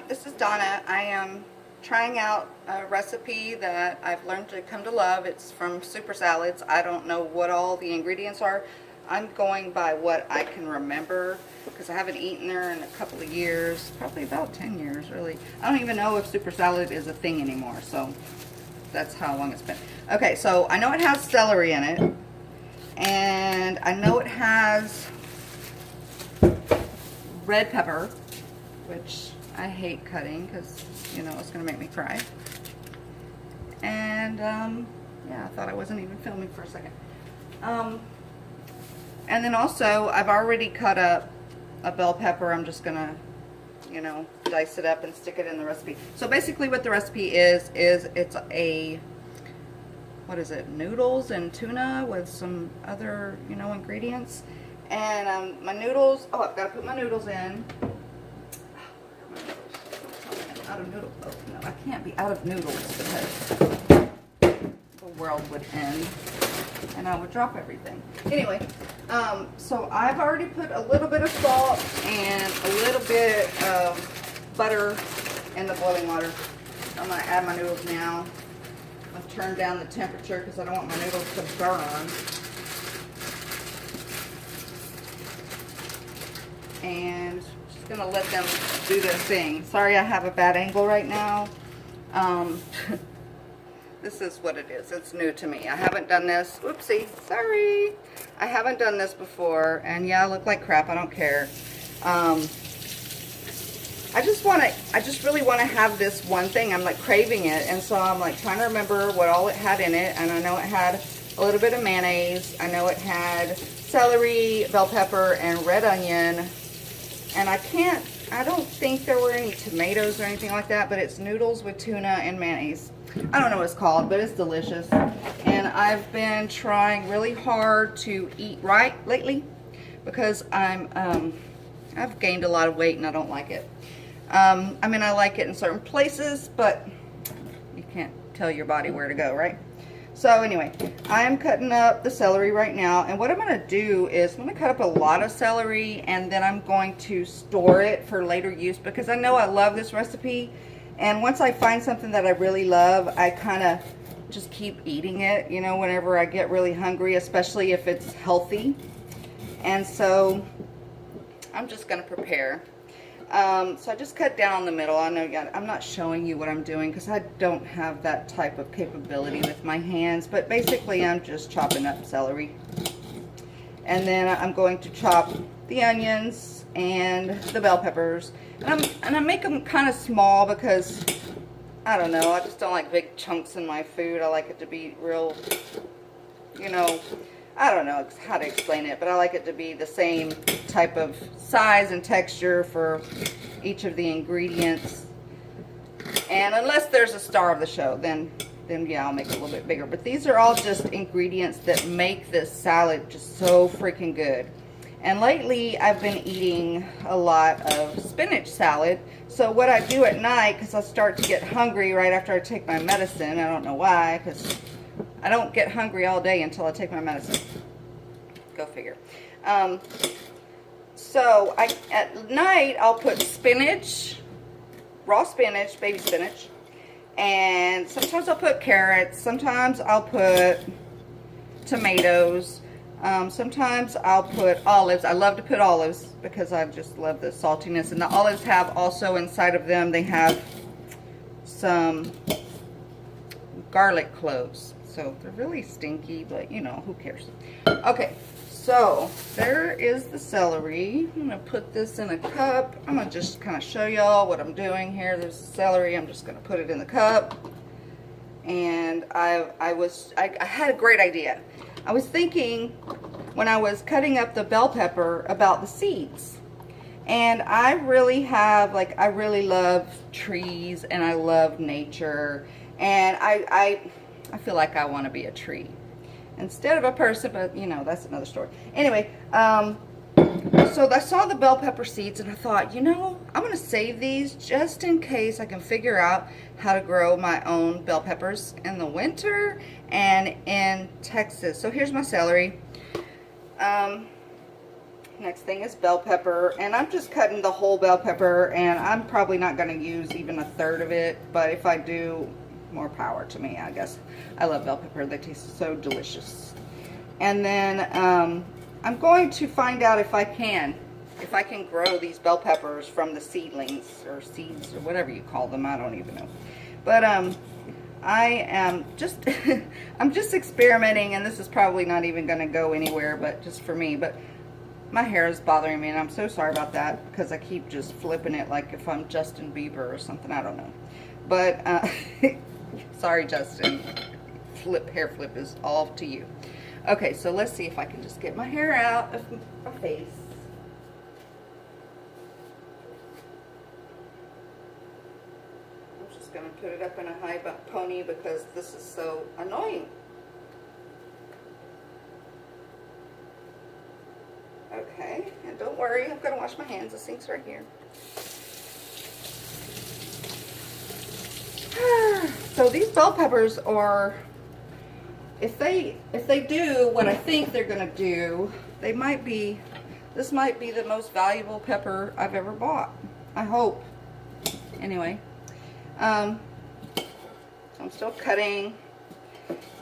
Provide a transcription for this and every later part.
this is Donna. I am trying out a recipe that I've learned to come to love. It's from Super Salads. I don't know what all the ingredients are. I'm going by what I can remember because I haven't eaten there in a couple of years, probably about 10 years really. I don't even know if Super Salad is a thing anymore, so that's how long it's been. Okay, so I know it has celery in it, and I know it has red pepper, which I hate cutting because, you know, it's going to make me cry. And, yeah, I thought I wasn't even filming for a second. And then also, I've already cut up a bell pepper. I'm just going to, you know, dice it up and stick it in the recipe. So basically what the recipe is it's a, what is it, noodles and tuna with some other, you know, ingredients. And my noodles, oh, I've got to put my noodles in. Out of noodles. Oh, no, I can't be out of noodles because the world would end and I would drop everything. Anyway, so I've already put a little bit of salt and a little bit of butter in the boiling water. I'm going to add my noodles now. I've turned down the temperature because I don't want my noodles to burn. And just gonna let them do their thing. Sorry I have a bad angle right now. This is what it is. It's new to me. I haven't done this. Oopsie, sorry. I haven't done this before, and yeah, I look like crap. I don't care. I just really want to have this one thing. I'm like craving it, and so I'm like trying to remember what all it had in it. And I know it had a little bit of mayonnaise. I know it had celery, bell pepper, and red onion. And I don't think there were any tomatoes or anything like that, but it's noodles with tuna and mayonnaise. I don't know what it's called, but it's delicious. And I've been trying really hard to eat right lately because I've gained a lot of weight and I don't like it. I mean, I like it in certain places, but you can't tell your body where to go, right? So anyway, I am cutting up the celery right now, and what I'm going to do is I'm going to cut up a lot of celery, and then I'm going to store it for later use because I know I love this recipe, and once I find something that I really love, I kind of just keep eating it, you know, whenever I get really hungry, especially if it's healthy. And so I'm just going to prepare. So I just cut down the middle. I know I'm not showing you what I'm doing because I don't have that type of capability with my hands, but basically I'm just chopping up celery. And then I'm going to chop the onions and the bell peppers. And I make them kind of small because, I don't know, I just don't like big chunks in my food. I like it to be real, you know, I don't know how to explain it, but I like it to be the same type of size and texture for each of the ingredients. And unless there's a star of the show, then yeah, I'll make it a little bit bigger. But these are all just ingredients that make this salad just so freaking good. And lately, I've been eating a lot of spinach salad. So what I do at night, because I start to get hungry right after I take my medicine, I don't know why, because I don't get hungry all day until I take my medicine. Go figure. So at night, I'll put spinach, raw spinach, baby spinach, and sometimes I'll put carrots, sometimes I'll put tomatoes, sometimes I'll put olives. I love to put olives because I just love the saltiness. And the olives have also inside of them, they have some garlic cloves. So they're really stinky, but you know, who cares? Okay, so there is the celery. I'm gonna put this in a cup. I'm gonna just kind of show y'all what I'm doing here. There's the celery. I'm just gonna put it in the cup. And I had a great idea. I was thinking when I was cutting up the bell pepper about the seeds. And I really have, like, I really love trees and I love nature. And I feel like I want to be a tree instead of a person, but you know, that's another story. Anyway, so I saw the bell pepper seeds and I thought, you know, I'm going to save these just in case I can figure out how to grow my own bell peppers in the winter and in Texas. So here's my celery. Now Next thing is bell pepper, and I'm just cutting the whole bell pepper, and I'm probably not going to use even a third of it, but if I do, more power to me, I guess. I love bell pepper. They taste so delicious. And then I'm going to find out if I can grow these bell peppers from the seedlings or seeds or whatever you call them. I don't even know. But I am just I'm just experimenting, and this is probably not even going to go anywhere, but just for me. But my hair is bothering me, and I'm so sorry about that because I keep just flipping it like if I'm Justin Bieber or something. I don't know. But sorry, Justin. Hair flip is all to you. Okay, so let's see if I can just get my hair out of my face. I'm just going to put it up in a high pony because this is so annoying. Okay, and don't worry, I'm going to wash my hands. The sink's right here. So these bell peppers are, if they do what I think they're going to do, this might be the most valuable pepper I've ever bought. I hope. Anyway, so I'm still cutting.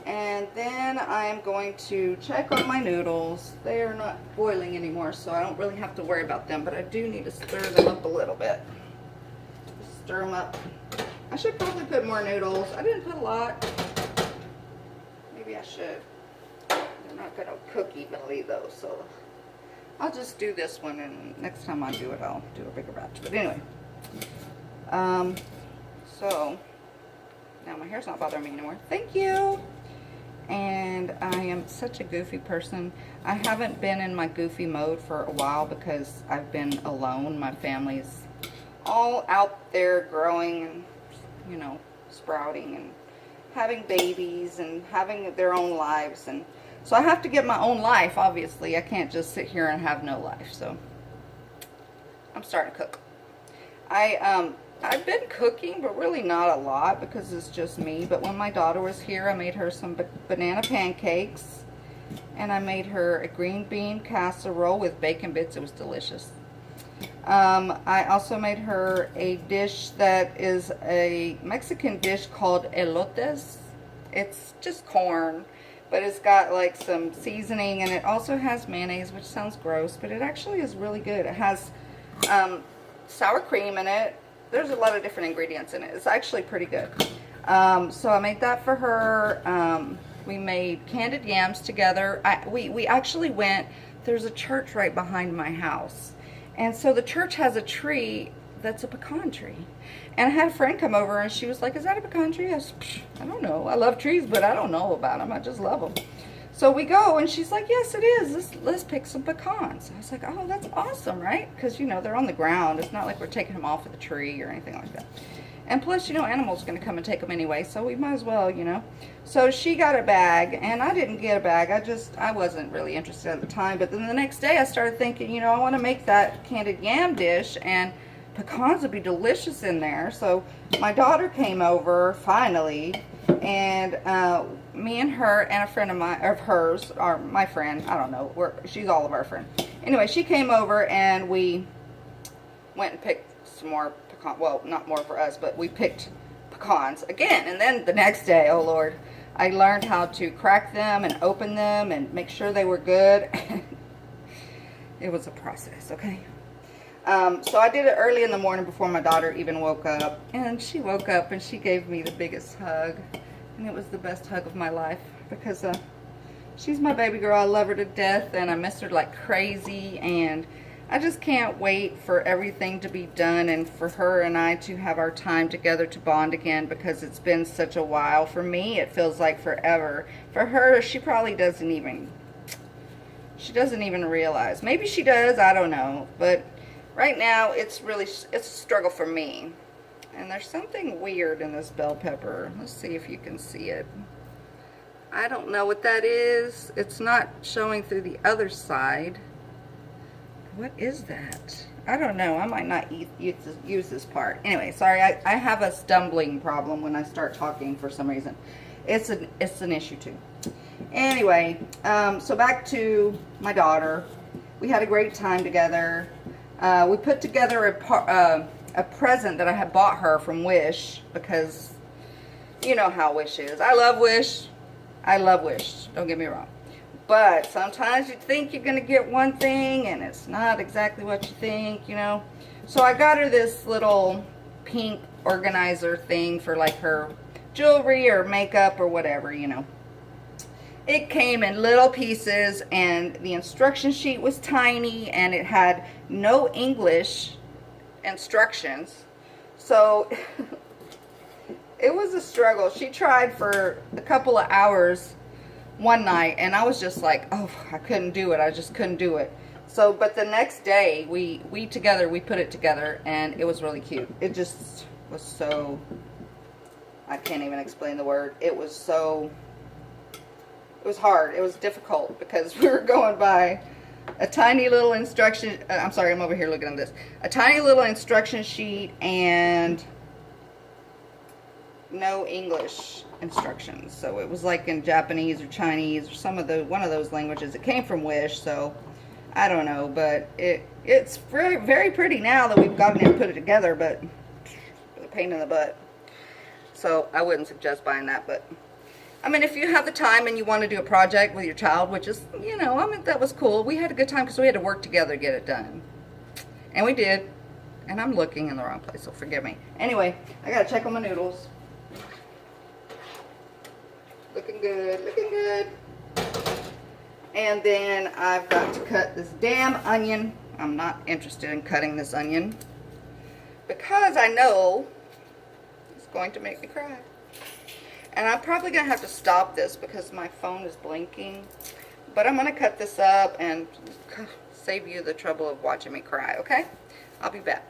And then I'm going to check on my noodles. They are not boiling anymore, so I don't really have to worry about them, but I do need to stir them up a little bit. Stir them up. I should probably put more noodles. I didn't put a lot. Maybe I should. They're not going to cook evenly though, so I'll just do this one, and next time I do it, I'll do a bigger batch. But anyway, so now my hair's not bothering me anymore. Thank you. And I am such a goofy person. I haven't been in my goofy mode for a while because I've been alone. My family's all out there growing and, you know, sprouting and having babies and having their own lives. And so I have to get my own life, obviously. I can't just sit here and have no life. So I'm starting to cook. I've been cooking, but really not a lot because it's just me. But when my daughter was here, I made her some banana pancakes, and I made her a green bean casserole with bacon bits. It was delicious. I also made her a dish that is a Mexican dish called elotes. It's just corn, but it's got like some seasoning, and it also has mayonnaise, which sounds gross, but it actually is really good. It has sour cream in it. There's a lot of different ingredients in it. It's actually pretty good. So I made that for her. We made candied yams together. We actually went, there's a church right behind my house. And so the church has a tree that's a pecan tree. And I had a friend come over, and she was like, is that a pecan tree? I said, I don't know. I love trees, but I don't know about them. I just love them. So we go, and she's like, yes, it is. Let's pick some pecans. I was like, oh, that's awesome, right? Because, you know, they're on the ground. It's not like we're taking them off of the tree or anything like that. And plus, you know, animals are going to come and take them anyway, so we might as well, you know. So she got a bag, and I didn't get a bag. I wasn't really interested at the time. But then the next day, I started thinking, you know, I want to make that candied yam dish, and pecans would be delicious in there. So my daughter came over, finally, and me and her and a friend of hers, or my friend, I don't know, she's all of our friend. Anyway, she came over, and we went and picked some more pecan, well, not more for us, but we picked pecans again. And then the next day, oh Lord, I learned how to crack them and open them and make sure they were good. It was a process, okay? So I did it early in the morning before my daughter even woke up, and she woke up and she gave me the biggest hug, and it was the best hug of my life because she's my baby girl. I love her to death, and I miss her like crazy, and I just can't wait for everything to be done and for her and I to have our time together to bond again, because it's been such a while. For me, it feels like forever. For her, she probably doesn't even realize. Maybe she does, I don't know, but right now, it's a struggle for me. And there's something weird in this bell pepper. Let's see if you can see it. I don't know what that is. It's not showing through the other side. What is that? I don't know. I might not use this part. Anyway, sorry. I have a stumbling problem when I start talking for some reason. It's an issue too. Anyway, so back to my daughter. We had a great time together. We put together a present that I had bought her from Wish, because you know how Wish is. I love Wish. I love Wish. Don't get me wrong. But sometimes you think you're going to get one thing and it's not exactly what you think, you know. So I got her this little pink organizer thing for like her jewelry or makeup or whatever, you know. It came in little pieces and the instruction sheet was tiny and it had no English instructions. So it was a struggle. She tried for a couple of hours one night and I was just like, oh, I couldn't do it. I just couldn't do it. So, but the next day we put it together and it was really cute. It just was so, I can't even explain the word. It was hard. It was difficult because we were going by a tiny little instruction, I'm sorry, I'm over here looking at this. A tiny little instruction sheet and no English instructions. So it was like in Japanese or Chinese or one of those languages. It came from Wish, so I don't know, but it's very, very pretty now that we've gotten it and put it together, but a pain in the butt. So I wouldn't suggest buying that, but I mean, if you have the time and you want to do a project with your child, which is, you know, I mean, that was cool. We had a good time because we had to work together to get it done. And we did. And I'm looking in the wrong place, so forgive me. Anyway, I got to check on my noodles. Looking good, looking good. And then I've got to cut this damn onion. I'm not interested in cutting this onion because I know it's going to make me cry. And I'm probably going to have to stop this because my phone is blinking. But I'm going to cut this up and save you the trouble of watching me cry, okay? I'll be back.